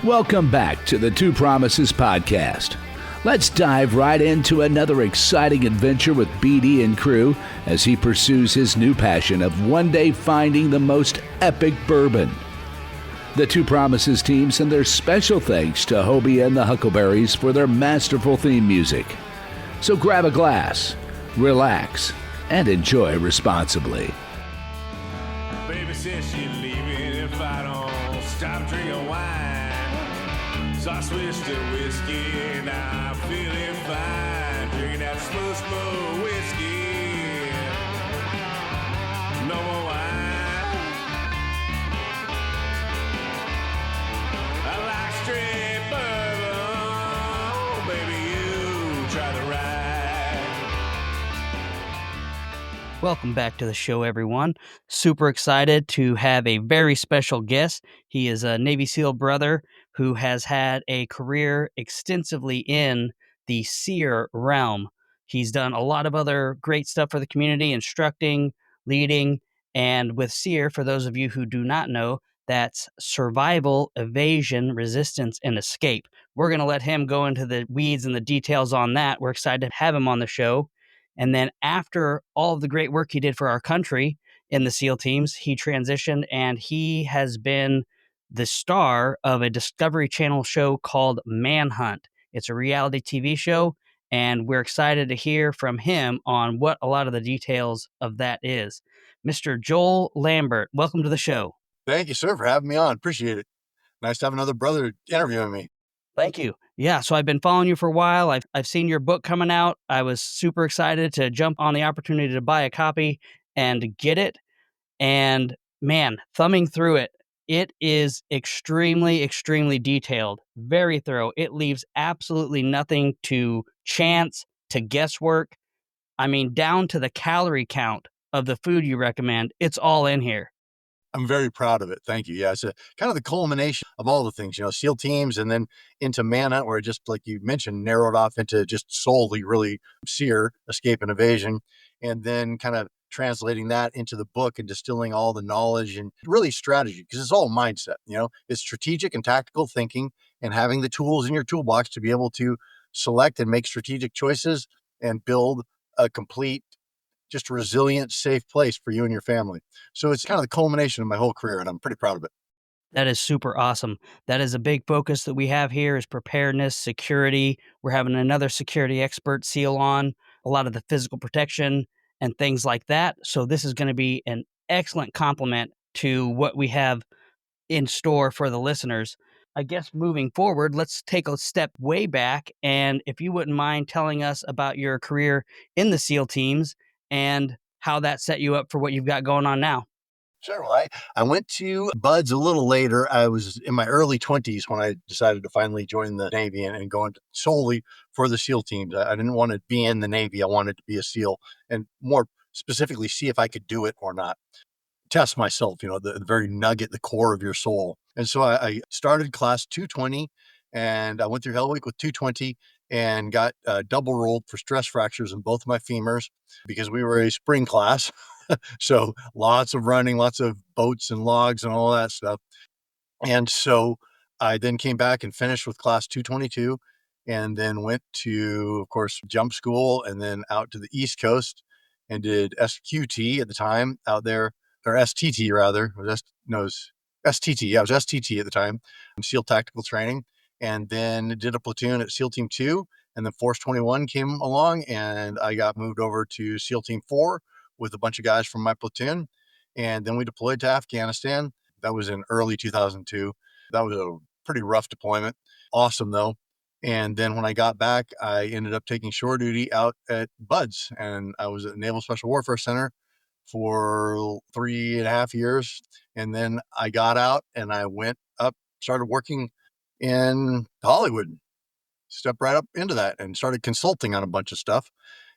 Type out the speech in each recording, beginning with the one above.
Welcome back to the Two Promises podcast. Let's dive right into another exciting adventure with BD and crew as he pursues his new passion of one day finding the most epic bourbon. The Two Promises team send their special thanks to Hobie and the Huckleberries for their masterful theme music. So grab a glass, relax, and enjoy responsibly. Baby says she's leaving if I don't stop drinking wine. So I switched to whiskey, now I'm feeling fine. Drinking that smooth, smooth whiskey. No more wine. I like straight bourbon. Baby, you try the ride. Welcome back to the show, everyone. Super excited to have a very special guest. He is a Navy SEAL brother who has had a career extensively in the SERE realm. He's done a lot of other great stuff for the community, instructing, leading, and with SERE, for those of you who do not know, that's survival, evasion, resistance, and escape. We're going to let him go into the weeds and the details on that. We're excited to have him on the show. And then after all of the great work he did for our country in the SEAL teams, he transitioned and he has been the star of a Discovery Channel show called Manhunt. It's a reality TV show, and we're excited to hear from him on what a lot of the details of that is. Mr. Joel Lambert, welcome to the show. Thank you, sir, for having me on. Appreciate it. Nice to have another brother interviewing me. Thank you. Yeah, so I've been following you for a while. I've seen your book coming out. I was super excited to jump on the opportunity to buy a copy and get it. And man, thumbing through it, it is extremely, extremely detailed, very thorough. It leaves absolutely nothing to chance, to guesswork. I mean, down to the calorie count of the food you recommend, it's all in here. I'm very proud of it. Thank you. Yeah, it's a kind of the culmination of all the things, SEAL teams and then into Manhunt, where it just, like you mentioned, narrowed off into just solely really SERE, escape and evasion, and then kind of translating that into the book and distilling all the knowledge and really strategy, because it's all mindset. It's strategic and tactical thinking and having the tools in your toolbox to be able to select and make strategic choices and build a complete, just a resilient, safe place for you and your family. So it's kind of the culmination of my whole career, and I'm pretty proud of it. That is super awesome. That is a big focus that we have here is preparedness, security. We're having another security expert SEAL on, a lot of the physical protection and things like that. So this is going to be an excellent complement to what we have in store for the listeners. I guess moving forward, let's take a step way back. And if you wouldn't mind telling us about your career in the SEAL teams and how that set you up for what you've got going on now. Sure. Well, I went to BUD/S a little later. I was in my early 20s when I decided to finally join the Navy and go into solely for the SEAL teams. I didn't want to be in the Navy. I wanted to be a SEAL and more specifically see if I could do it or not. Test myself, the very nugget, the core of your soul. And so I started class 220 and I went through Hell Week with 220 and got double rolled for stress fractures in both my femurs because we were a spring class. So lots of running, lots of boats and logs and all that stuff. And so I then came back and finished with class 222 and then went to, of course, jump school and then out to the East Coast and did SQT at the time out there, or STT rather. It was STT. Yeah, it was STT at the time, SEAL Tactical Training. And then did a platoon at SEAL Team 2. And then Force 21 came along and I got moved over to SEAL Team 4 with a bunch of guys from my platoon. And then we deployed to Afghanistan. That was in early 2002. That was a pretty rough deployment. Awesome though. And then when I got back, I ended up taking shore duty out at BUD/S, and I was at Naval Special Warfare Center for 3.5 years. And then I got out and I went up, started working in Hollywood, stepped right up into that and started consulting on a bunch of stuff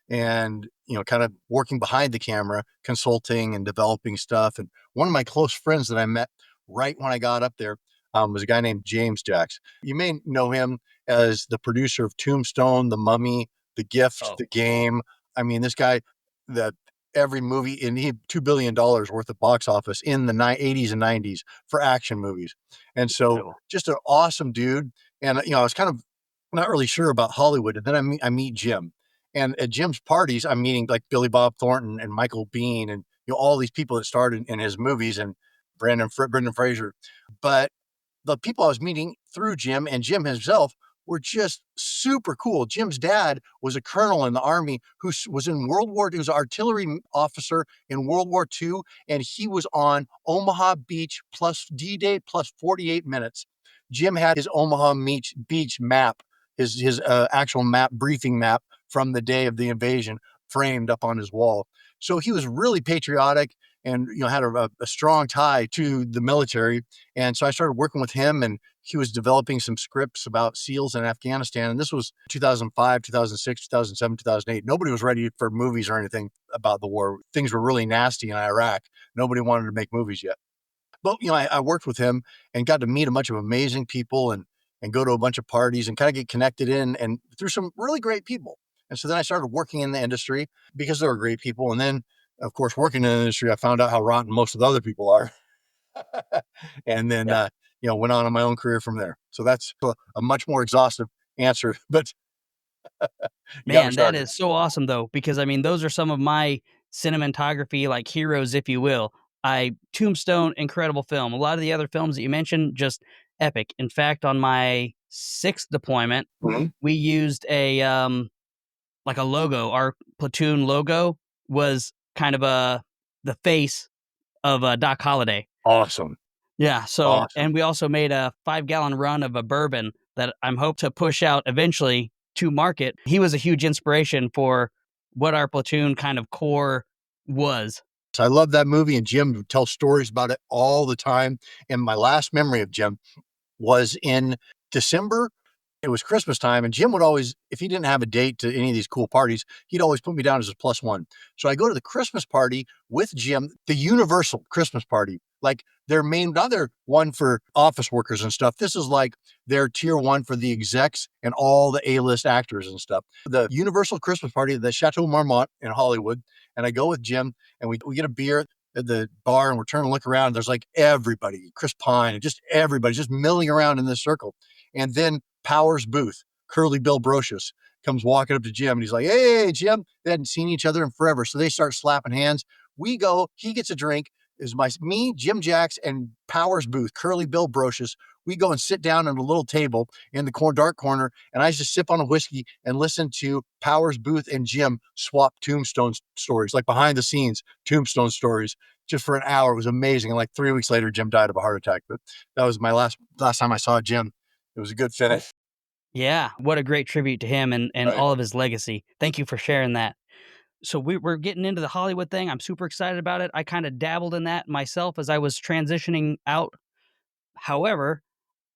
and, kind of working behind the camera, consulting and developing stuff. And one of my close friends that I met right when I got up there was a guy named James Jacks. You may know him as the producer of Tombstone, The Mummy, The Gift, The Game. I mean, this guy that every movie, and he had $2 billion worth of box office in the 80s and 90s for action movies. And so Incredible. just an awesome dude. And, I was kind of not really sure about Hollywood. And then I meet Jim. And at Jim's parties, I'm meeting like Billy Bob Thornton and Michael Biehn and, all these people that starred in his movies, and Brendan Fraser. But the people I was meeting through Jim and Jim himself were just super cool. Jim's dad was a colonel in the Army who was in World War II. He was an artillery officer in World War II, and he was on Omaha Beach plus D-Day plus 48 minutes. Jim had his Omaha Beach map, his actual map, briefing map from the day of the invasion, framed up on his wall. So he was really patriotic and, had a strong tie to the military. And so I started working with him, and he was developing some scripts about SEALs in Afghanistan. And this was 2005, 2006, 2007, 2008. Nobody was ready for movies or anything about the war. Things were really nasty in Iraq. Nobody wanted to make movies yet. But, I worked with him and got to meet a bunch of amazing people and go to a bunch of parties and kind of get connected in and through some really great people. And so then I started working in the industry because they were great people. And then, of course, working in the industry, I found out how rotten most of the other people are. And then, went on in my own career from there. So that's a much more exhaustive answer, but Man, that is so awesome though, because I mean, those are some of my cinematography like heroes, if you will. Tombstone, incredible film. A lot of the other films that you mentioned, just epic. In fact, on my 6th deployment, we used a like a logo. Our platoon logo was kind of the face of Doc Holliday. Awesome. Yeah. So, Awesome. and we also made a 5-gallon run of a bourbon that I'm hope to push out eventually to market. He was a huge inspiration for what our platoon kind of core was. So I love that movie, and Jim tells stories about it all the time. And my last memory of Jim was in December. It was Christmas time, and Jim would always, if he didn't have a date to any of these cool parties, he'd always put me down as a +1. So I go to the Christmas party with Jim, the universal Christmas party. Like their main, not their one for office workers and stuff. This is like their tier 1 for the execs and all the A-list actors and stuff. The universal Christmas party at the Chateau Marmont in Hollywood. And I go with Jim, and we get a beer at the bar, and we're turning to look around. And there's like everybody, Chris Pine, and just everybody just milling around in this circle. And then Powers Booth, Curly Bill Brocious, comes walking up to Jim, and he's like, "Hey, Jim." They hadn't seen each other in forever. So they start slapping hands. We go, he gets a drink. Is me, Jim Jacks, and Powers Booth, Curly Bill Brocious. We go and sit down at a little table in the dark corner, and I just sip on a whiskey and listen to Powers Booth and Jim swap Tombstone stories, like behind the scenes Tombstone stories, just for an hour. It was amazing. And like 3 weeks later, Jim died of a heart attack. But that was my last time I saw Jim. It was a good finish. Yeah. What a great tribute to him and Right. all of his legacy. Thank you for sharing that. So we're getting into the Hollywood thing. I'm super excited about it. I kind of dabbled in that myself as I was transitioning out. However,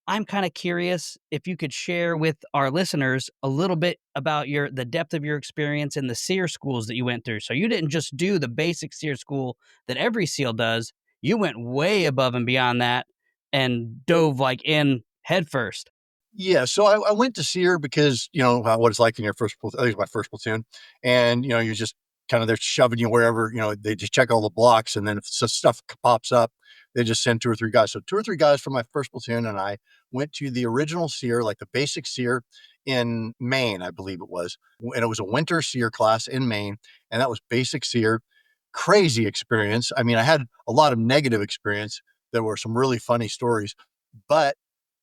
I'm kind of curious if you could share with our listeners a little bit about the depth of your experience in the SERE schools that you went through. So you didn't just do the basic SERE school that every SEAL does. You went way above and beyond that and dove like in headfirst. Yeah, so I went to SERE because, what it's like in your first platoon. I think it was my first platoon. And, you're just kind of there shoving you wherever, they just check all the blocks. And then if stuff pops up, they just send 2 or 3 guys. So 2 or 3 guys from my first platoon and I went to the original SERE, like the basic SERE in Maine, I believe it was. And it was a winter SERE class in Maine. And that was basic SERE. Crazy experience. I mean, I had a lot of negative experience. There were some really funny stories, but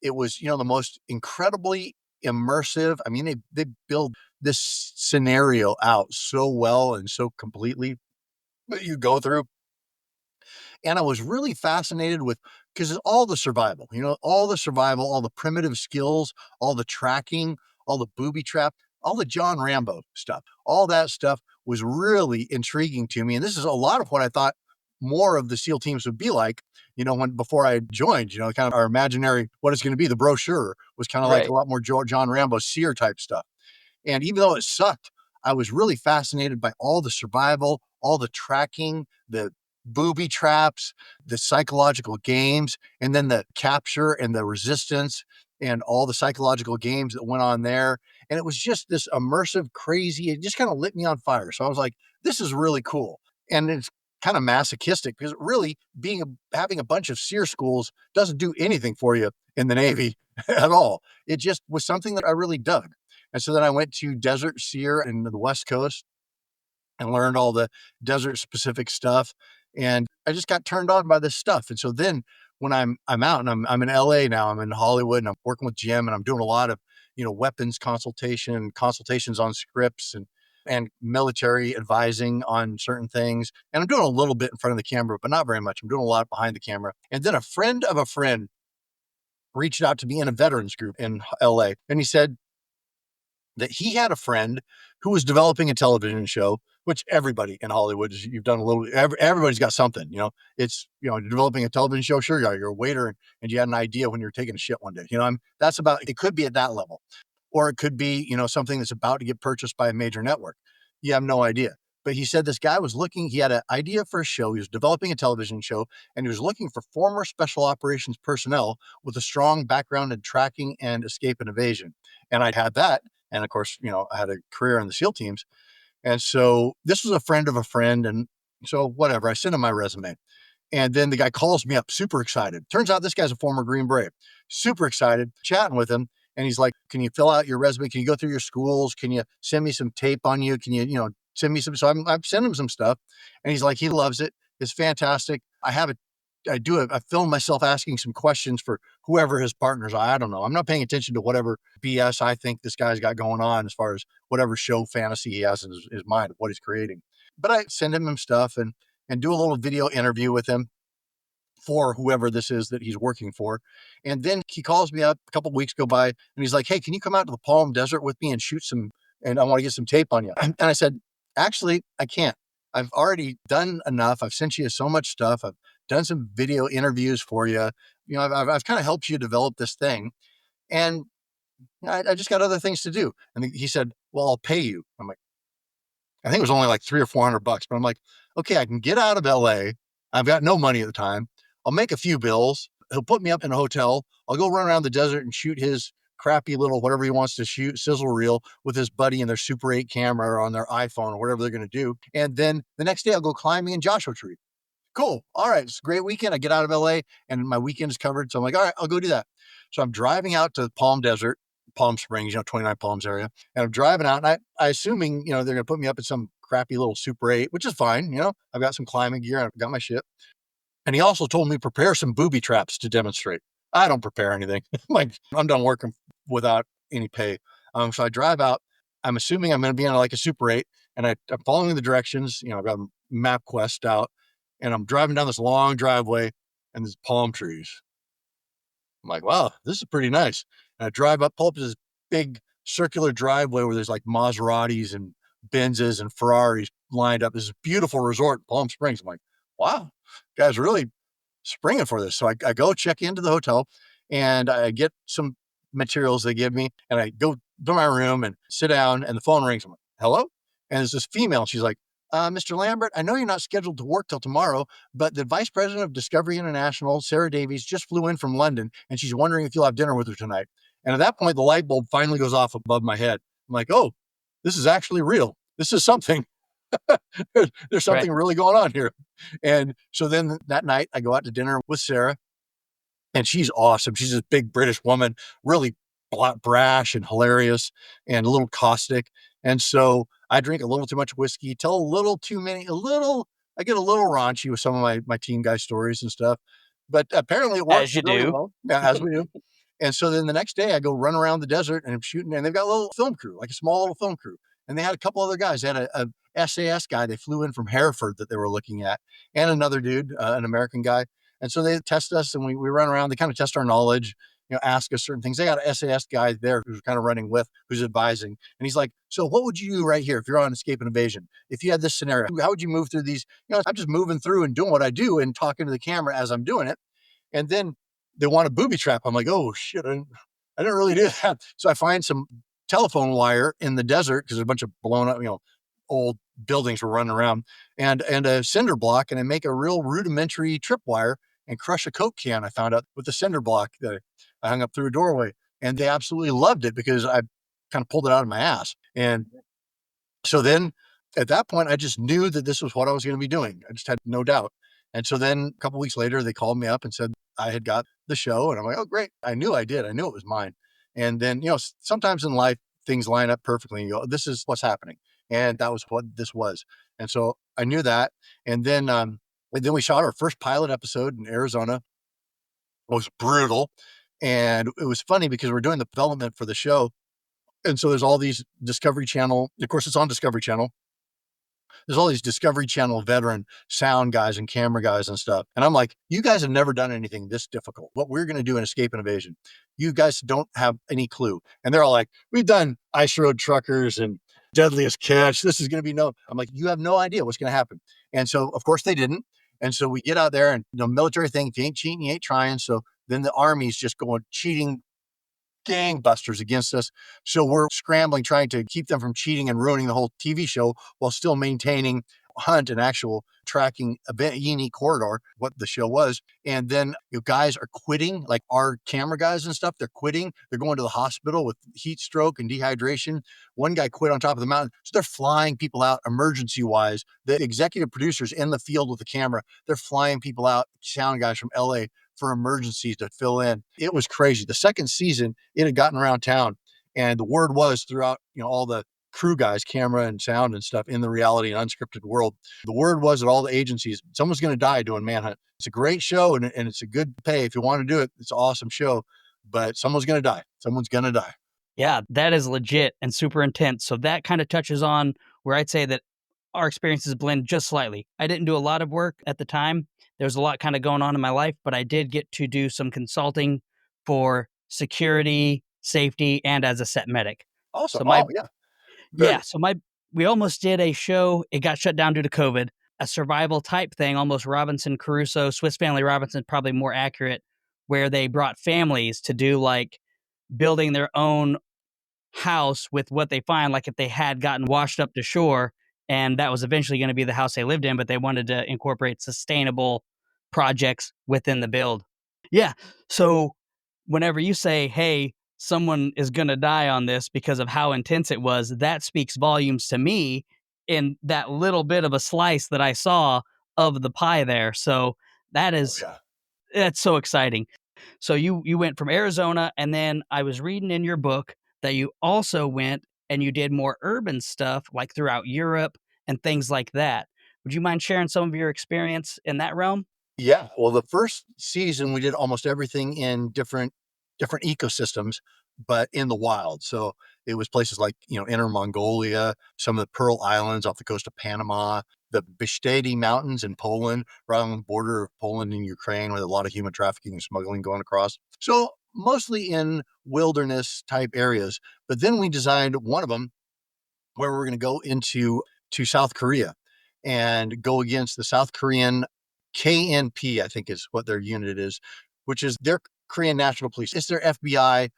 it was, the most incredibly immersive. I mean, they build this scenario out so well and so completely that you go through. And I was really fascinated with, because all the survival, all the primitive skills, all the tracking, all the booby trap, all the John Rambo stuff, all that stuff was really intriguing to me. And this is a lot of what I thought more of the SEAL teams would be like, before I joined, kind of our imaginary, what it's going to be. The brochure was kind of like a lot more John Rambo SERE type stuff. And even though it sucked, I was really fascinated by all the survival, all the tracking, the booby traps, the psychological games, and then the capture and the resistance and all the psychological games that went on there. And it was just this immersive, crazy, it just kind of lit me on fire. So I was like, this is really cool. And it's kind of masochistic because really having a bunch of SERE schools doesn't do anything for you in the Navy at all. It just was something that I really dug. And so then I went to Desert SERE in the West Coast and learned all the desert specific stuff. And I just got turned on by this stuff. And so then when I'm out and I'm in LA now, I'm in Hollywood and I'm working with Jim and I'm doing a lot of, weapons consultations on scripts and military advising on certain things. And I'm doing a little bit in front of the camera, but not very much. I'm doing a lot behind the camera. And then a friend of a friend reached out to me in a veterans group in LA. And he said that he had a friend who was developing a television show, which everybody in Hollywood is, you've done a little, everybody's got something, it's, developing a television show. Sure. You're a waiter and you had an idea when you're taking a shit one day, that's about, it could be at that level, or it could be, something that's about to get purchased by a major network. You have no idea. But he said this guy was looking, he had an idea for a show. He was developing a television show and he was looking for former special operations personnel with a strong background in tracking and escape and evasion. And I had that. And of course, I had a career in the SEAL teams. And so this was a friend of a friend. And so whatever, I sent him my resume. And then the guy calls me up, super excited. Turns out this guy's a former Green Beret, super excited, chatting with him. And he's like, can you fill out your resume? Can you go through your schools? Can you send me some tape on you? Can you, send me some? So I'm sending him some stuff. And he's like, he loves it. It's fantastic. I film myself asking some questions for whoever his partners are. I don't know. I'm not paying attention to whatever BS I think this guy's got going on as far as whatever show fantasy he has in his mind of what he's creating. But I send him stuff and do a little video interview with him for whoever this is that he's working for. And then he calls me up, a couple of weeks go by and he's like, hey, can you come out to the Palm Desert with me and shoot some, and I want to get some tape on you. And I said, actually, I can't. I've already done enough. I've sent you so much stuff. I've done some video interviews for you. I've kind of helped you develop this thing. And I just got other things to do. And he said, well, I'll pay you. I'm like, I think it was only like $300 or $400, but I'm like, okay, I can get out of LA. I've got no money at the time. I'll make a few bills. He'll put me up in a hotel. I'll go run around the desert and shoot his crappy little, whatever he wants to shoot, sizzle reel with his buddy and their Super 8 camera or on their iPhone or whatever they're going to do. And then the next day I'll go climbing in Joshua Tree. Cool. All right. It's a great weekend. I get out of LA and my weekend is covered. So I'm like, all right, I'll go do that. So I'm driving out to Palm Desert, Palm Springs, 29 Palms area. And I'm driving out and I assuming, they're going to put me up in some crappy little Super 8, which is fine. I've got some climbing gear. I've got my shit. And he also told me prepare some booby traps to demonstrate. I don't prepare anything. I'm done working without any pay. So I drive out. I'm assuming I'm going to be on like a Super 8 and I'm following the directions. I've got MapQuest out and I'm driving down this long driveway and there's palm trees. I'm like, wow, this is pretty nice. And I drive up, pull up to this big circular driveway where there's like Maseratis and Benzes and Ferraris lined up. This is a beautiful resort in Palm Springs. I'm like, wow, guys really springing for this. So I go check into the hotel and I get some materials they give me and I go to my room and sit down and the phone rings. I'm like, hello? And there's this female. She's like, Mr. Lambert, I know you're not scheduled to work till tomorrow, but the vice president of Discovery International, SERE Davies, just flew in from London and she's wondering if you'll have dinner with her tonight. And at that point, the light bulb finally goes off above my head. I'm like, oh, this is actually real. This is something. There's something really going on here. And so then that night I go out to dinner with Sarah and she's awesome. She's this big British woman, really brash and hilarious and a little caustic. And so I drink a little too much whiskey, tell a little too many, I get a little raunchy with some of my team guy stories and stuff, but apparently it works. As you really do. well. Yeah, as we do. And so then the next day I go run around the desert and I'm shooting and they've got a little film crew, like a small little film crew. And they had a couple other guys. They had a SAS guy they flew in from Hereford that they were looking at and another dude, an American guy. And so they test us and we run around, they kind of test our knowledge, ask us certain things. They got an SAS guy there who's kind of running with, who's advising. And he's like, so what would you do right here if you're on escape and evasion? If you had this scenario, how would you move through these? I'm just moving through and doing what I do and talking to the camera as I'm doing it. And then they want a booby trap. I'm like, oh shit, I didn't really do that. So I find some telephone wire in the desert because there's a bunch of blown up, old buildings were running around and a cinder block. And I make a real rudimentary tripwire and crush a Coke can. I found out with the cinder block that I hung up through a doorway and they absolutely loved it because I kind of pulled it out of my ass. And so then at that point, I just knew that this was what I was going to be doing. I just had no doubt. And so then a couple of weeks later, they called me up and said I had got the show. And I'm like, oh, great. I knew I did. I knew it was mine. And then, sometimes in life, things line up perfectly. And you go, this is what's happening. And that was what this was. And so I knew that. And then we shot our first pilot episode in Arizona. It was brutal. And it was funny because we're doing the development for the show. And so there's all these Discovery Channel. Of course, it's on Discovery Channel. There's all these Discovery Channel veteran sound guys and camera guys and stuff. And I'm like, you guys have never done anything this difficult. What we're going to do in Escape and Evasion, you guys don't have any clue. And they're all like, we've done Ice Road Truckers and Deadliest Catch. This is going to be no. I'm like, you have no idea what's going to happen. And so, of course, they didn't. And so we get out there and the military thing, if you ain't cheating, you ain't trying. So then the Army's just going cheating gangbusters against us. So we're scrambling, trying to keep them from cheating and ruining the whole TV show while still maintaining hunt and actual tracking a unique corridor, what the show was. And then guys are quitting, like our camera guys and stuff, they're quitting. They're going to the hospital with heat stroke and dehydration. One guy quit on top of the mountain. So they're flying people out emergency wise. The executive producers in the field with the camera, they're flying people out, sound guys from LA for emergencies to fill in. It was crazy. The second season, it had gotten around town. And the word was throughout, all the crew guys, camera and sound and stuff in the reality and unscripted world. The word was at all the agencies, someone's going to die doing Manhunt. It's a great show and it's a good pay. If you want to do it, it's an awesome show, but someone's going to die. Someone's going to die. Yeah, that is legit and super intense. So that kind of touches on where I'd say that our experiences blend just slightly. I didn't do a lot of work at the time. There was a lot kind of going on in my life, but I did get to do some consulting for security, safety, and as a set medic. Awesome. So yeah. Yeah, so we almost did a show. It got shut down due to COVID, a survival type thing, almost Robinson Crusoe, Swiss Family Robinson, probably more accurate, where they brought families to do like building their own house with what they find, like if they had gotten washed up to shore, and that was eventually going to be the house they lived in, but they wanted to incorporate sustainable projects within the build. Yeah, so whenever you say, hey, someone is going to die on this because of how intense it was, that speaks volumes to me in that little bit of a slice that I saw of the pie there. So that's so exciting. So you went from Arizona, and then I was reading in your book that you also went and you did more urban stuff like throughout Europe and things like that. Would you mind sharing some of your experience in that realm? Yeah. Well, the first season we did almost everything in different ecosystems, but in the wild. So it was places like, Inner Mongolia, some of the Pearl Islands off the coast of Panama, the Bieszczady Mountains in Poland, right on the border of Poland and Ukraine, with a lot of human trafficking and smuggling going across. So mostly in wilderness type areas. But then we designed one of them where we're going to go to South Korea and go against the South Korean KNP, I think is what their unit is, which is their Korean National Police. It's their FBI,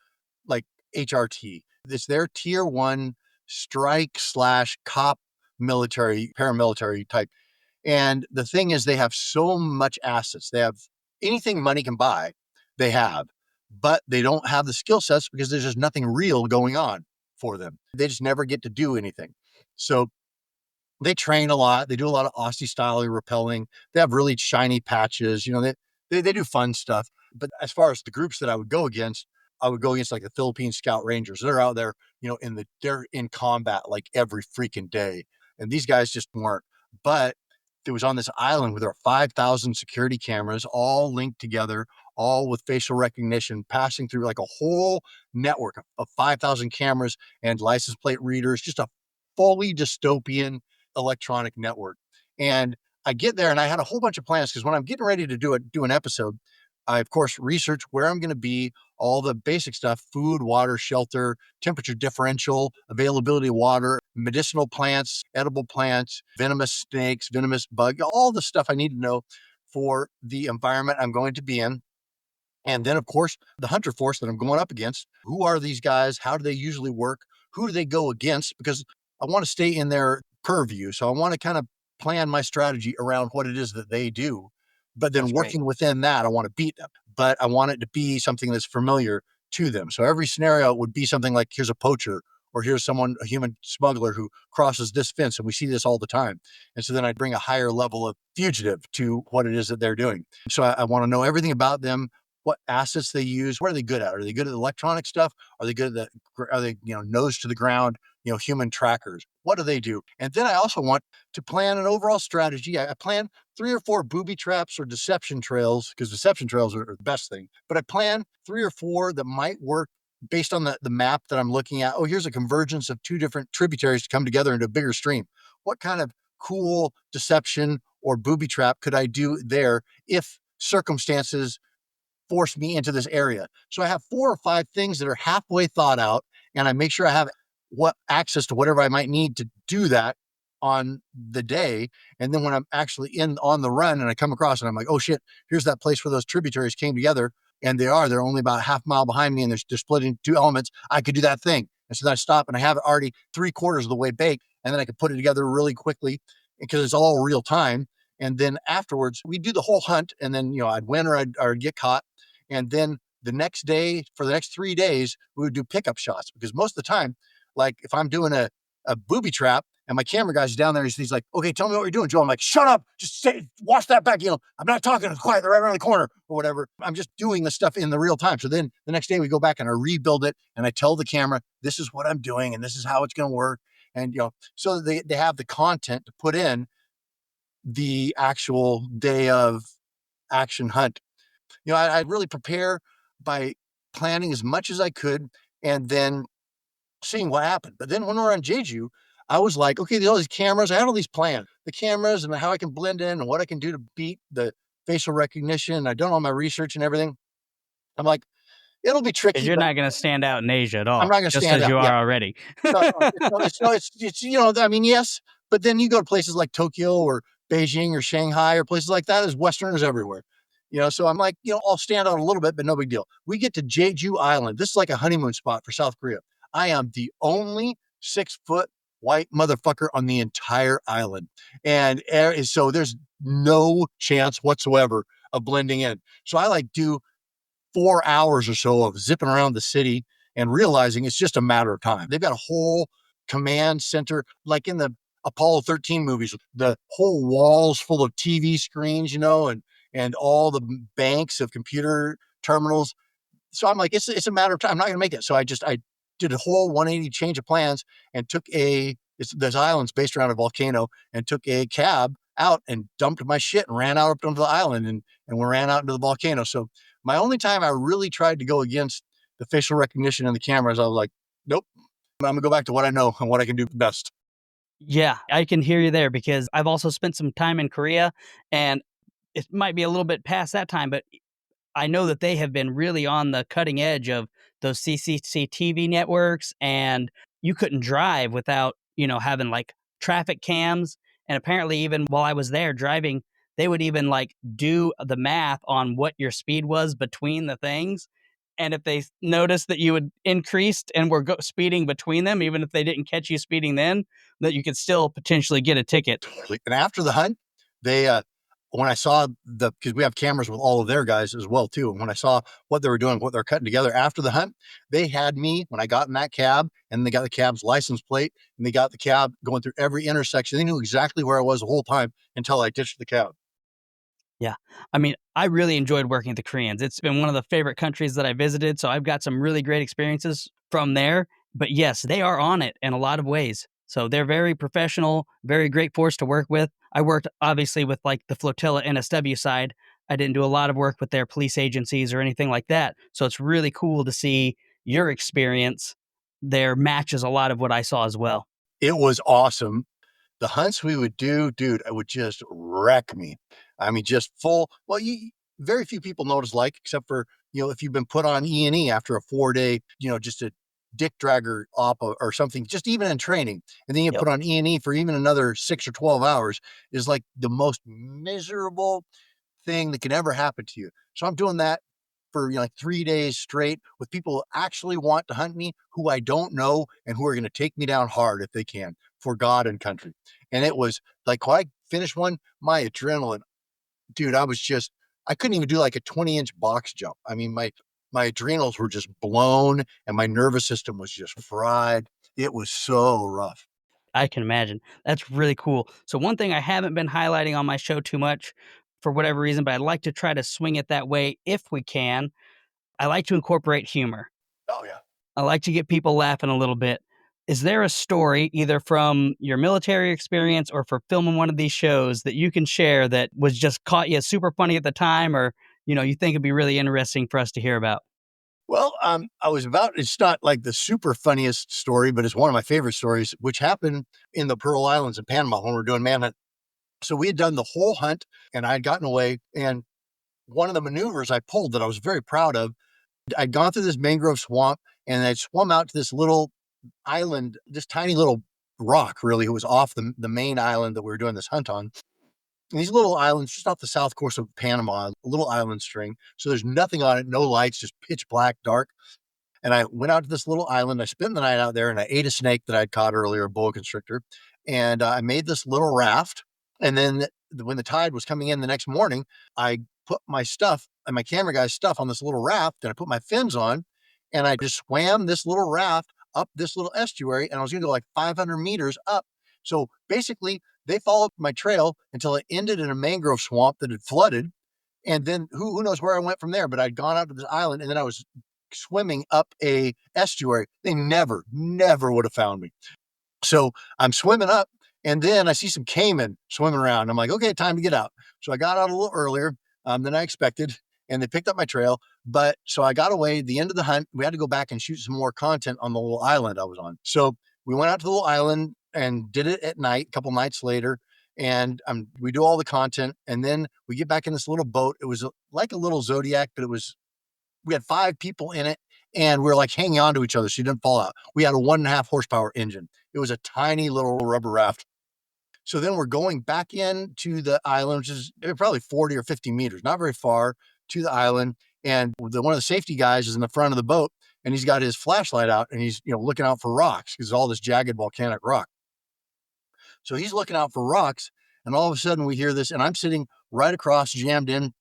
like HRT. It's their tier 1 strike / cop military, paramilitary type. And the thing is, they have so much assets. They have anything money can buy, they have, but they don't have the skill sets because there's just nothing real going on for them. They just never get to do anything. So they train a lot. They do a lot of Aussie style rappelling. They have really shiny patches. They do fun stuff. But as far as the groups that I would go against like the Philippine Scout Rangers. They're out there, they're in combat like every freaking day. And these guys just weren't. But it was on this island where there are 5,000 security cameras, all linked together, all with facial recognition, passing through like a whole network of 5,000 cameras and license plate readers, just a fully dystopian electronic network. And I get there and I had a whole bunch of plans because when I'm getting ready to do an episode, I, of course, research where I'm going to be, all the basic stuff, food, water, shelter, temperature differential, availability of water, medicinal plants, edible plants, venomous snakes, venomous bug, all the stuff I need to know for the environment I'm going to be in. And then, of course, the hunter force that I'm going up against. Who are these guys? How do they usually work? Who do they go against? Because I want to stay in their purview. So I want to kind of plan my strategy around what it is that they do. But then working within that, I want to beat them. But I want it to be something that's familiar to them. So every scenario would be something like, here's a poacher or here's someone, a human smuggler who crosses this fence, and we see this all the time. And so then I bring a higher level of fugitive to what it is that they're doing. So I want to know everything about them, what assets they use, what are they good at? Are they good at electronic stuff? Are they good at are they, nose to the ground, human trackers? What do they do? And then I also want to plan an overall strategy. I plan 3 or 4 booby traps or deception trails, because deception trails are the best thing. But I plan 3 or 4 that might work based on the map that I'm looking at. Oh, here's a convergence of 2 different tributaries to come together into a bigger stream. What kind of cool deception or booby trap could I do there if circumstances force me into this area? So I have 4 or 5 things that are halfway thought out, and I make sure I have what access to whatever I might need to do that on the day. And then when I'm actually on the run and I come across and I'm like, oh shit, here's that place where those tributaries came together. And they're only about a half mile behind me, and they're split into 2 elements. I could do that thing. And so then I stop and I have it already 3/4 of the way baked, and then I can put it together really quickly because it's all real time. And then afterwards we do the whole hunt, and then, I'd win or I'd get caught. And then the next day, for the next 3 days, we would do pickup shots, because most of the time, like if I'm doing a booby trap and my camera guy's down there, he's like, okay, tell me what you're doing, Joe. I'm like, shut up, just watch that back. I'm not talking, it's quiet, they're right around the corner or whatever. I'm just doing the stuff in the real time. So then the next day we go back and I rebuild it, and I tell the camera, this is what I'm doing and this is how it's going to work. And, so they have the content to put in the actual day of action hunt. I really prepare by planning as much as I could and then seeing what happened. But then when we're on Jeju, I was like, okay, there's all these cameras. I had all these plans, the cameras and how I can blend in and what I can do to beat the facial recognition. I've done all my research and everything. I'm like, it'll be tricky. Because you're not going to stand out in Asia at all. I'm not going to stand out. Just as you are already. I mean, yes, but then you go to places like Tokyo or Beijing or Shanghai or places like that, there's Westerners everywhere. So I'm like, I'll stand out a little bit, but no big deal. We get to Jeju Island. This is like a honeymoon spot for South Korea. I am the only 6-foot white motherfucker on the entire island. And so there's no chance whatsoever of blending in. So I do 4 hours or so of zipping around the city and realizing it's just a matter of time. They've got a whole command center, like in the Apollo 13 movies, the whole walls full of TV screens, and all the banks of computer terminals. So I'm like, it's a matter of time. I'm not going to make it. So I did a whole 180 change of plans and took this island's based around a volcano, and took a cab out and dumped my shit and ran out up onto the island, and we ran out into the volcano. So my only time I really tried to go against the facial recognition and the cameras, I was like, nope, I'm going to go back to what I know and what I can do best. Yeah, I can hear you there, because I've also spent some time in Korea, and it might be a little bit past that time, but I know that they have been really on the cutting edge of those CCTV networks, and you couldn't drive without, having like traffic cams. And apparently even while I was there driving, they would even do the math on what your speed was between the things. And if they noticed that you had increased and were speeding between them, even if they didn't catch you speeding then, that you could still potentially get a ticket. And after the hunt, they, when I saw because we have cameras with all of their guys as well too. And when I saw what they were doing, what they're cutting together after the hunt, they had me when I got in that cab, and they got the cab's license plate, and they got the cab going through every intersection. They knew exactly where I was the whole time until I ditched the cab. Yeah. I mean, I really enjoyed working with the Koreans. It's been one of the favorite countries that I visited. So I've got some really great experiences from there. But yes, they are on it in a lot of ways. So they're very professional, very great force to work with. I worked obviously with the flotilla NSW side. I didn't do a lot of work with their police agencies or anything like that. So it's really cool to see your experience there matches a lot of what I saw as well. It was awesome. The hunts we would do, dude, it would just wreck me. I mean, just full. Well, very few people know what it's like, except for, if you've been put on E&E after a 4-day, just a dick dragger op or something, just even in training. And then you put on E&E for even another 6 or 12 hours is like the most miserable thing that can ever happen to you. So I'm doing that for 3 days straight with people who actually want to hunt me, who I don't know, and who are going to take me down hard if they can, for God and country. And it was like, when I finished one, my adrenaline, dude, I couldn't even do like a 20-inch box jump. I mean, my adrenals were just blown and my nervous system was just fried. It was so rough. I can imagine. That's really cool. So one thing I haven't been highlighting on my show too much for whatever reason, but I'd like to try to swing it that way if we can. I like to incorporate humor. Oh, yeah. I like to get people laughing a little bit. Is there a story, either from your military experience or for filming one of these shows, that you can share that was just caught you super funny at the time, or you think it'd be really interesting for us to hear about? Well, it's not like the super funniest story, but it's one of my favorite stories, which happened in the Pearl Islands in Panama when we were doing manhunt. So we had done the whole hunt and I had gotten away. And one of the maneuvers I pulled that I was very proud of, I'd gone through this mangrove swamp and I'd swum out to this little island, this tiny little rock, really. It was off the main island that we were doing this hunt on. And these little islands just off the south coast of Panama, a little island string. So there's nothing on it, no lights, just pitch black, dark. And I went out to this little island. I spent the night out there and I ate a snake that I'd caught earlier, a boa constrictor. And I made this little raft. And then when the tide was coming in the next morning, I put my stuff and my camera guy's stuff on this little raft and I put my fins on and I just swam this little raft up this little estuary. And I was going to go like 500 meters up. So basically, they followed my trail until it ended in a mangrove swamp that had flooded. And then who knows where I went from there, but I'd gone out to this island and then I was swimming up a estuary. They never would have found me. So I'm swimming up and then I see some caiman swimming around. I'm like, okay, time to get out. So I got out a little earlier than I expected and they picked up my trail. But so I got away. The end of the hunt, we had to go back and shoot some more content on the little island I was on. So we went out to the little island and did it at night, a couple nights later. And we do all the content. And then we get back in this little boat. It was like a little Zodiac, but we had 5 people in it and we were like hanging on to each other so you didn't fall out. We had a 1.5 horsepower engine. It was a tiny little rubber raft. So then we're going back into the island, which is probably 40 or 50 meters, not very far to the island. And one of the safety guys is in the front of the boat and he's got his flashlight out and he's looking out for rocks because all this jagged volcanic rock. So he's looking out for rocks and all of a sudden we hear this and I'm sitting right across, jammed in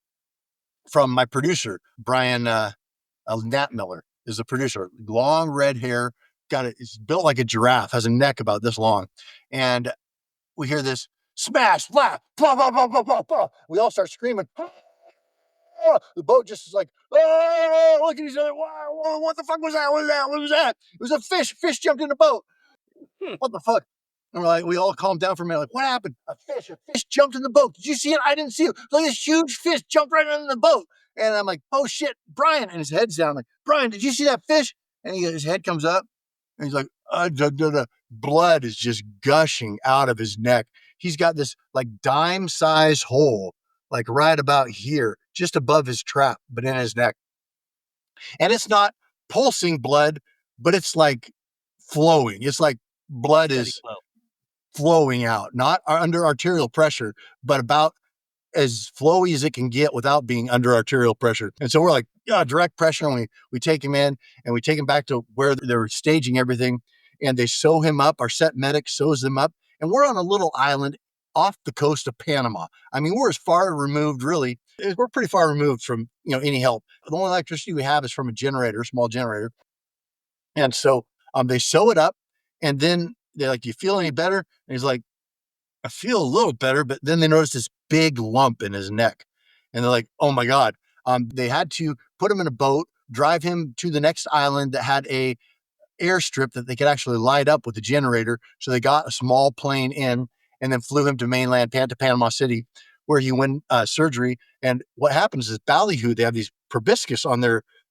from my producer, Brian Nat Miller is the producer, long red hair, it's built like a giraffe, has a neck about this long. And we hear this smash, slap, blah, blah, blah, blah, blah, blah. We all start screaming. The boat just is like, oh, look at each other. Wow, what the fuck was that? What was that? What was that? It was a fish. Fish jumped in the boat. What the fuck? And we're like, we all calmed down for a minute. Like, what happened? A fish jumped in the boat. Did you see it? I didn't see it. Like this huge fish jumped right in the boat. And I'm like, oh shit, Brian. And his head's down. I'm like, Brian, did you see that fish? And his head comes up and he's like, blood is just gushing out of his neck. He's got this like dime size hole, like right about here, just above his trap, but in his neck. And it's not pulsing blood, but it's like flowing. It's like blood is flowing out, not under arterial pressure, but about as flowy as it can get without being under arterial pressure. And so we're like, yeah, direct pressure. And we take him in and we take him back to where they're staging everything. And they sew him up. Our set medic sews him up. And we're on a little island off the coast of Panama. I mean, we're as far removed, really. We're pretty far removed from, any help. The only electricity we have is from a generator, small generator. And so they sew it up. And then they're like, do you feel any better? And he's like, I feel a little better. But then they noticed this big lump in his neck. And they're like, oh my God. They had to put him in a boat, drive him to the next island that had a airstrip that they could actually light up with the generator. So they got a small plane in and then flew him to mainland, to Panama City, where he went surgery. And what happens is ballyhoo, they have these proboscis on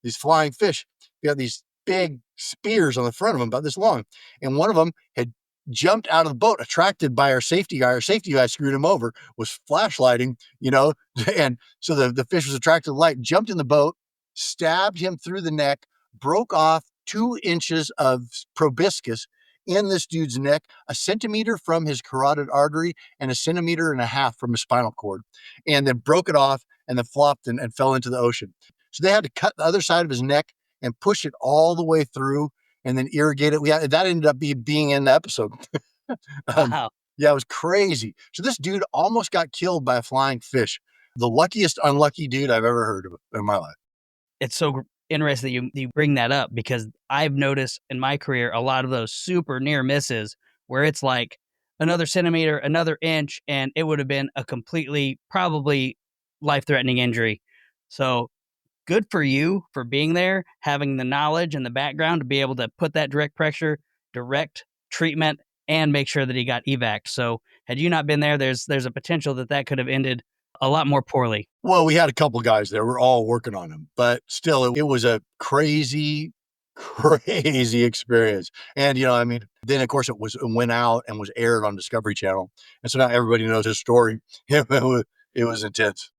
these flying fish. They have these big spears on the front of them about this long. And one of them had jumped out of the boat, attracted by our safety guy. Our safety guy screwed him over, was flashlighting, and so the fish was attracted to the light, jumped in the boat, stabbed him through the neck, broke off 2 inches of proboscis in this dude's neck, a centimeter from his carotid artery and 1.5 centimeters from his spinal cord, and then broke it off and then flopped and fell into the ocean. So they had to cut the other side of his neck and push it all the way through and then irrigate it. That ended up being in the episode. Wow. Yeah, it was crazy. So this dude almost got killed by a flying fish. The luckiest unlucky dude I've ever heard of in my life. It's so interesting that you bring that up, because I've noticed in my career a lot of those super near misses where it's like another centimeter, another inch, and it would have been a completely, probably life-threatening injury. So good for you for being there, having the knowledge and the background to be able to put that direct pressure, direct treatment, and make sure that he got evac. So had you not been there, there's a potential that that could have ended a lot more poorly. Well, we had a couple guys there. We're all working on him, but still, it was a crazy, crazy experience. And, I mean, then of course it went out and was aired on Discovery Channel. And so now everybody knows his story. It was intense.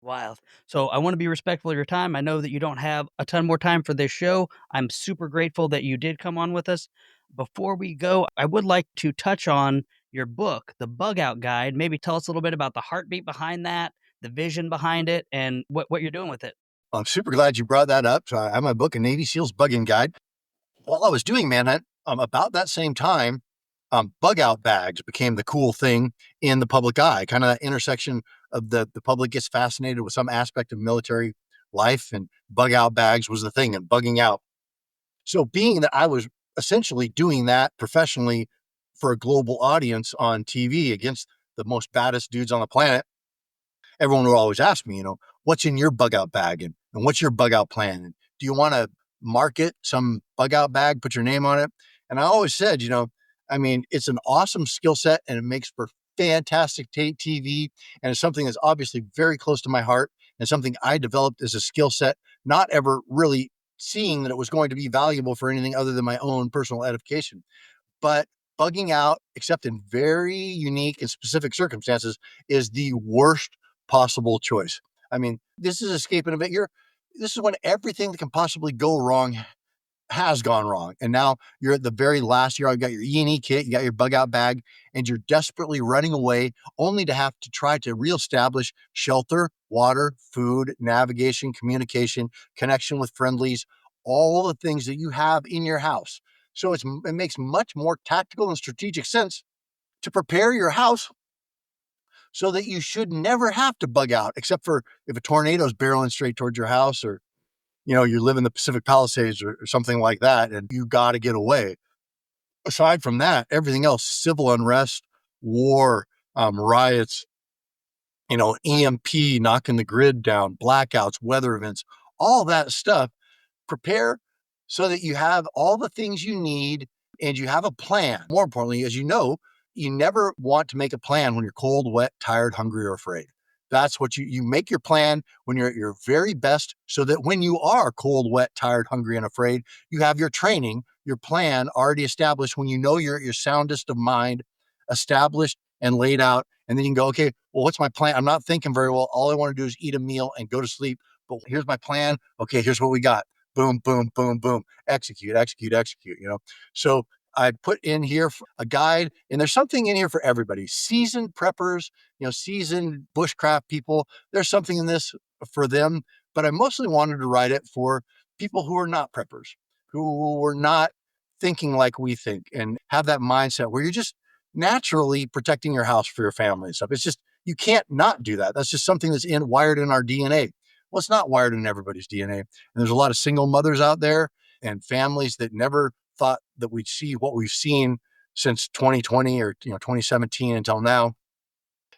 Wild. So I want to be respectful of your time. I know that you don't have a ton more time for this show. I'm super grateful that you did come on with us. Before we go, I would like to touch on your book, The Bug Out Guide. Maybe tell us a little bit about the heartbeat behind that, the vision behind it, and what you're doing with it. I'm super glad you brought that up. So I have my book, A Navy SEAL's Bugging Guide. While I was doing Manhunt, about that same time, bug out bags became the cool thing in the public eye, kind of that intersection of the public gets fascinated with some aspect of military life, and bug out bags was the thing, and bugging out. So being that I was essentially doing that professionally for a global audience on TV against the most baddest dudes on the planet, everyone would always ask me, what's in your bug out bag, and what's your bug out plan? And do you want to market some bug out bag, put your name on it? And I always said, I mean, it's an awesome skill set and it makes for fantastic TV. And it's something that's obviously very close to my heart and something I developed as a skill set, not ever really seeing that it was going to be valuable for anything other than my own personal edification. But bugging out, except in very unique and specific circumstances, is the worst possible choice. I mean, this is escape-and-evasion. This is when everything that can possibly go wrong has gone wrong. And now you're at the very last year. You've got your E&E kit, you got your bug out bag, and you're desperately running away only to have to try to reestablish shelter, water, food, navigation, communication, connection with friendlies, all the things that you have in your house. So it makes much more tactical and strategic sense to prepare your house so that you should never have to bug out, except for if a tornado is barreling straight towards your house, or you live in the Pacific Palisades or something like that, and you got to get away. Aside from that, everything else, civil unrest, war, riots, EMP knocking the grid down, blackouts, weather events, all that stuff, prepare so that you have all the things you need and you have a plan. More importantly, as you know, you never want to make a plan when you're cold, wet, tired, hungry, or afraid. That's what you make your plan when you're at your very best, so that when you are cold, wet, tired, hungry, and afraid, you have your training, your plan already established when you know you're at your soundest of mind, established and laid out. And then you can go, okay, well, what's my plan? I'm not thinking very well. All I want to do is eat a meal and go to sleep. But here's my plan. Okay, here's what we got. Boom, boom, boom, boom. Execute, execute, execute, So I put in here a guide, and there's something in here for everybody. Seasoned preppers, seasoned bushcraft people. There's something in this for them, but I mostly wanted to write it for people who are not preppers, who are not thinking like we think and have that mindset where you're just naturally protecting your house for your family and stuff. It's just, you can't not do that. That's just something that's wired in our DNA. Well, it's not wired in everybody's DNA. And there's a lot of single mothers out there and families that never thought that we'd see what we've seen since 2020 or 2017 until now.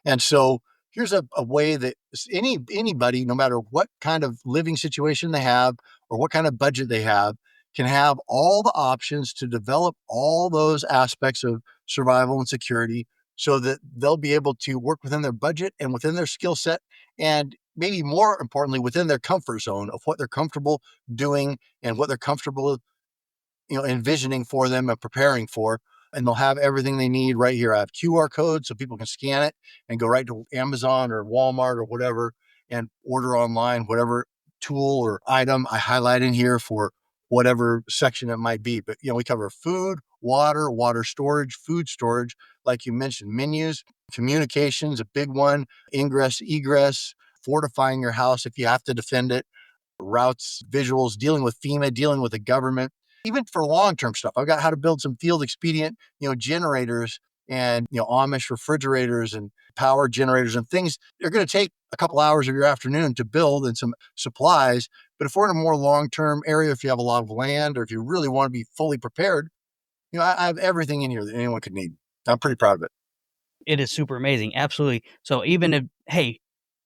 And so here's a way that anybody, no matter what kind of living situation they have or what kind of budget they have, can have all the options to develop all those aspects of survival and security, so that they'll be able to work within their budget and within their skill set, and maybe more importantly, within their comfort zone of what they're comfortable doing and what they're comfortable envisioning for them and preparing for. And they'll have everything they need right here. I have QR codes so people can scan it and go right to Amazon or Walmart or whatever and order online, whatever tool or item I highlight in here for whatever section it might be. But, we cover food, water storage, food storage, like you mentioned, menus, communications, a big one, ingress, egress, fortifying your house if you have to defend it, routes, visuals, dealing with FEMA, dealing with the government. Even for long-term stuff, I've got how to build some field expedient, generators and, Amish refrigerators and power generators and things. They're going to take a couple hours of your afternoon to build, and some supplies, But if we're in a more long-term area, if you have a lot of land, or if you really want to be fully prepared, I have everything in here that anyone could need. I'm pretty proud of it. It is super amazing. Absolutely. So even if, hey,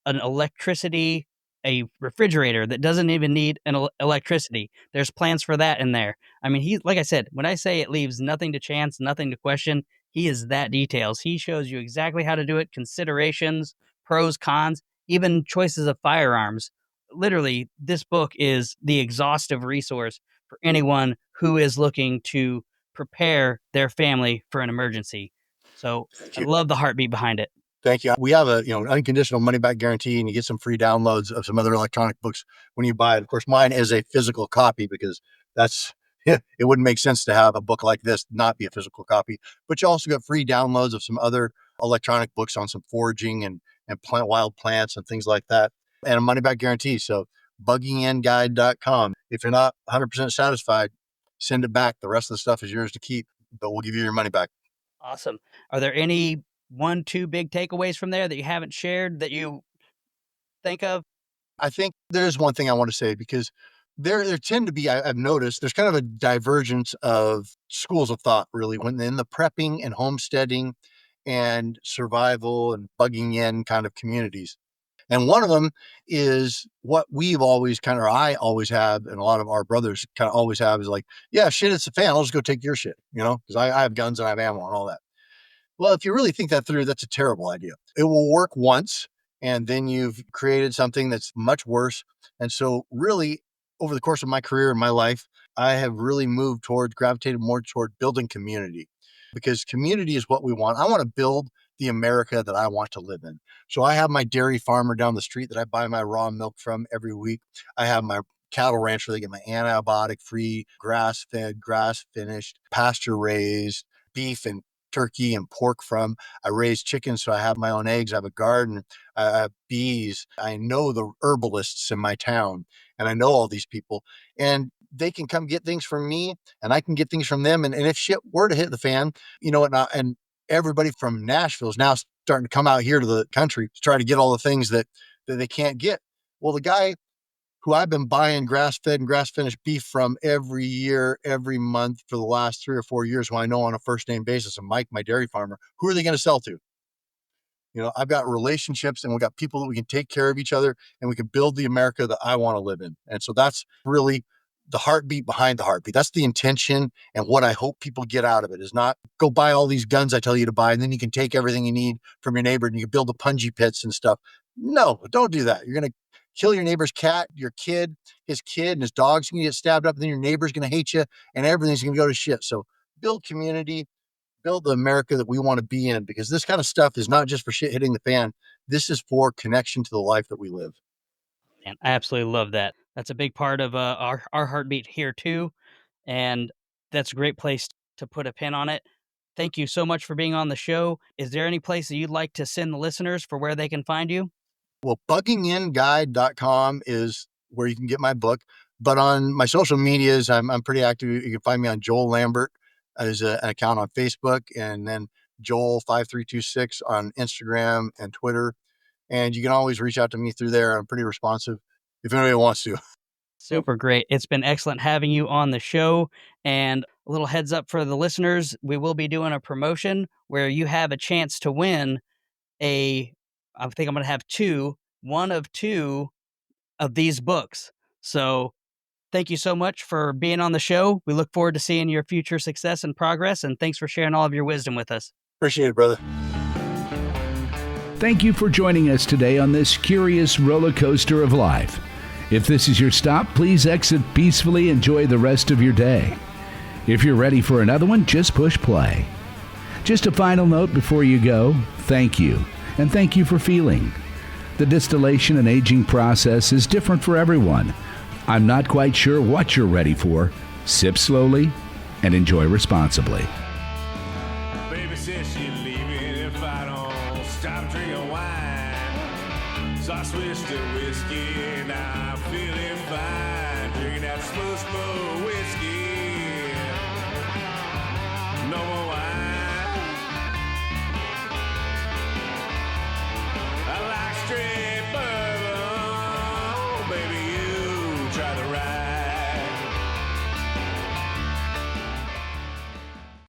an electricity, a refrigerator that doesn't even need an electricity, there's plans for that in there. I mean, he, like I said, when I say it leaves nothing to chance, nothing to question, he is that details. He shows you exactly how to do it, considerations, pros, cons, even choices of firearms. Literally, this book is the exhaustive resource for anyone who is looking to prepare their family for an emergency. So I love the heartbeat behind it. Thank you. We have a unconditional money back guarantee, and you get some free downloads of some other electronic books when you buy it. Of course, mine is a physical copy because it wouldn't make sense to have a book like this not be a physical copy. But you also got free downloads of some other electronic books on some foraging and plant wild plants and things like that, and a money back guarantee. So buggingandguide.com. If you're not 100% satisfied, send it back. The rest of the stuff is yours to keep, but we'll give you your money back. Awesome. Are there any 1-2 big takeaways from there that you haven't shared that you think of? I think there's one thing I want to say, because there tend to be, I've noticed, there's kind of a divergence of schools of thought, really, when in the prepping and homesteading and survival and bugging in kind of communities. And one of them is what we've always kind of, or I always have, and a lot of our brothers kind of always have, is like, yeah, shit, it's a fan. I'll just go take your shit, because I have guns and I have ammo and all that. Well, if you really think that through, that's a terrible idea. It will work once, and then you've created something that's much worse. And so really, over the course of my career and my life, I have really gravitated more toward building community, because community is what we want. I want to build the America that I want to live in. So I have my dairy farmer down the street that I buy my raw milk from every week. I have my cattle rancher that I get my antibiotic-free, grass-fed, grass-finished, pasture-raised beef and turkey and pork from. I raise chickens, so I have my own eggs. I have a garden. I have bees. I know the herbalists in my town, and I know all these people, and they can come get things from me, and I can get things from them. And if shit were to hit the fan, and everybody from Nashville is now starting to come out here to the country to try to get all the things that they can't get. Well, the guy who I've been buying grass-fed and grass-finished beef from every year, every month for the last 3 or 4 years, who I know on a first-name basis, and Mike, my dairy farmer, who are they going to sell to? I've got relationships, and we've got people that we can take care of each other, and we can build the America that I want to live in. And so that's really the heartbeat behind the heartbeat. That's the intention, and what I hope people get out of it is not go buy all these guns I tell you to buy, and then you can take everything you need from your neighbor and you can build the punji pits and stuff. No, don't do that. You're going to kill your neighbor's cat, your kid, his kid, and his dog's going to get stabbed up, and then your neighbor's going to hate you, and everything's going to go to shit. So build community, build the America that we want to be in, because this kind of stuff is not just for shit hitting the fan. This is for connection to the life that we live. And I absolutely love that. That's a big part of our heartbeat here too. And that's a great place to put a pin on it. Thank you so much for being on the show. Is there any place that you'd like to send the listeners for where they can find you? Well, buggingandguide.com is where you can get my book. But on my social medias, I'm pretty active. You can find me on Joel Lambert as an account on Facebook, and then Joel5326 on Instagram and Twitter. And you can always reach out to me through there. I'm pretty responsive if anybody wants to. Super great. It's been excellent having you on the show. And a little heads up for the listeners, we will be doing a promotion where you have a chance to win I think I'm going to have one of two of these books. So thank you so much for being on the show. We look forward to seeing your future success and progress. And thanks for sharing all of your wisdom with us. Appreciate it, brother. Thank you for joining us today on this curious roller coaster of life. If this is your stop, please exit peacefully. Enjoy the rest of your day. If you're ready for another one, just push play. Just a final note before you go, thank you, and thank you for feeling. The distillation and aging process is different for everyone. I'm not quite sure what you're ready for. Sip slowly and enjoy responsibly. Baby says she's leaving if I don't stop drinking wine. So I switched to whiskey, now I'm feeling fine. Drinking that smooth whiskey. No more